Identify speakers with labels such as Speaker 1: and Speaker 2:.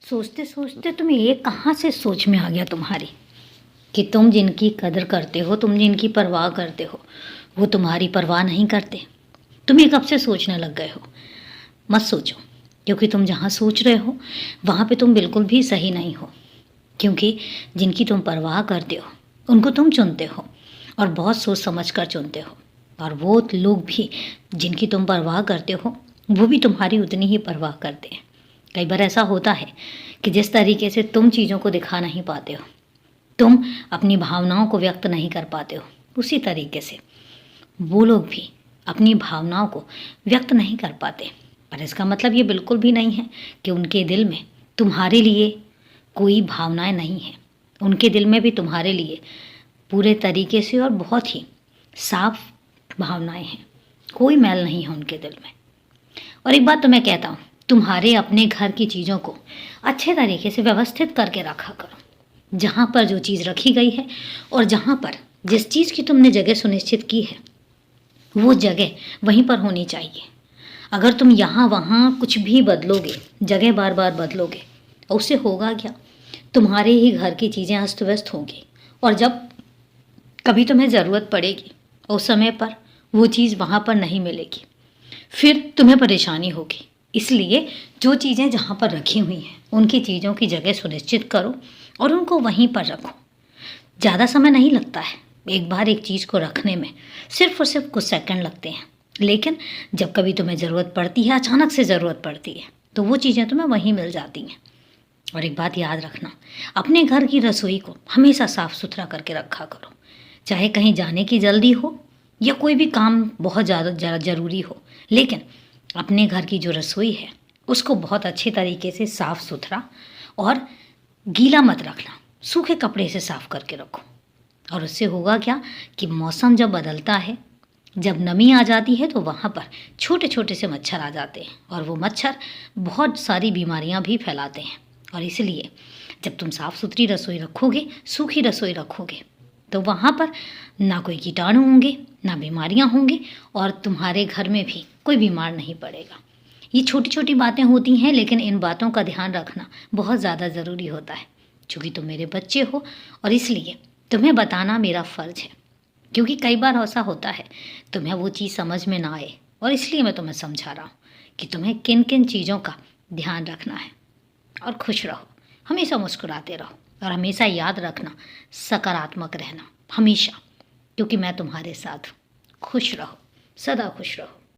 Speaker 1: सोचते सोचते तुम ये कहाँ से सोच में आ गया तुम्हारी कि तुम जिनकी कदर करते हो, तुम जिनकी परवाह करते हो, वो तुम्हारी परवाह नहीं करते। तुम ये कब से सोचने लग गए हो? मत सोचो, क्योंकि तुम जहाँ सोच रहे हो वहाँ पे तुम बिल्कुल भी सही नहीं हो। क्योंकि जिनकी तुम परवाह करते हो उनको तुम चुनते हो और बहुत सोच समझ कर चुनते हो, और वो लोग भी जिनकी तुम परवाह करते हो वो भी तुम्हारी उतनी ही परवाह करते हैं। कई बार ऐसा होता है कि जिस तरीके से तुम चीज़ों को दिखा नहीं पाते हो, तुम अपनी भावनाओं को व्यक्त नहीं कर पाते हो, उसी तरीके से वो लोग भी अपनी भावनाओं को व्यक्त नहीं कर पाते। पर इसका मतलब ये बिल्कुल भी नहीं है कि उनके दिल में तुम्हारे लिए कोई भावनाएं नहीं हैं। उनके दिल में भी तुम्हारे लिए पूरे तरीके से और बहुत ही साफ भावनाएं हैं, कोई मैल नहीं है उनके दिल में। और एक बात तो मैं कहता हूँ, तुम्हारे अपने घर की चीज़ों को अच्छे तरीके से व्यवस्थित करके रखा करो। जहाँ पर जो चीज़ रखी गई है और जहाँ पर जिस चीज़ की तुमने जगह सुनिश्चित की है वो जगह वहीं पर होनी चाहिए। अगर तुम यहाँ वहाँ कुछ भी बदलोगे, जगह बार बार बदलोगे, उससे होगा क्या? तुम्हारे ही घर की चीज़ें अस्त व्यस्त होंगी, और जब कभी तुम्हें ज़रूरत पड़ेगी उस समय पर वो चीज़ वहाँ पर नहीं मिलेगी, फिर तुम्हें परेशानी होगी। इसलिए जो चीज़ें जहाँ पर रखी हुई हैं उनकी चीज़ों की जगह सुनिश्चित करो और उनको वहीं पर रखो। ज़्यादा समय नहीं लगता है एक बार एक चीज़ को रखने में, सिर्फ और सिर्फ कुछ सेकंड लगते हैं। लेकिन जब कभी तुम्हें ज़रूरत पड़ती है, अचानक से ज़रूरत पड़ती है, तो वो चीज़ें तुम्हें वहीं मिल जाती हैं। और एक बात याद रखना, अपने घर की रसोई को हमेशा साफ़ सुथरा करके रखा करो। चाहे कहीं जाने की जल्दी हो या कोई भी काम बहुत ज़्यादा ज़रूरी हो, लेकिन अपने घर की जो रसोई है उसको बहुत अच्छे तरीके से साफ़ सुथरा और गीला मत रखना, सूखे कपड़े से साफ़ करके रखो। और उससे होगा क्या कि मौसम जब बदलता है, जब नमी आ जाती है, तो वहाँ पर छोटे छोटे से मच्छर आ जाते हैं, और वो मच्छर बहुत सारी बीमारियाँ भी फैलाते हैं। और इसलिए जब तुम साफ़ सुथरी रसोई रखोगे, सूखी रसोई रखोगे, तो वहाँ पर ना कोई कीटाणु होंगे, ना बीमारियाँ होंगी, और तुम्हारे घर में भी कोई बीमार नहीं पड़ेगा। ये छोटी छोटी बातें होती हैं, लेकिन इन बातों का ध्यान रखना बहुत ज़्यादा ज़रूरी होता है। क्योंकि तुम मेरे बच्चे हो और इसलिए तुम्हें बताना मेरा फ़र्ज़ है। क्योंकि कई बार ऐसा होता है तुम्हें वो चीज़ समझ में ना आए, और इसलिए मैं तुम्हें समझा रहा हूँ कि तुम्हें किन किन चीज़ों का ध्यान रखना है। और खुश रहो, हमेशा मुस्कुराते रहो, और हमेशा याद रखना सकारात्मक रहना हमेशा, क्योंकि मैं तुम्हारे साथ हूँ। खुश रहो, सदा खुश रहो।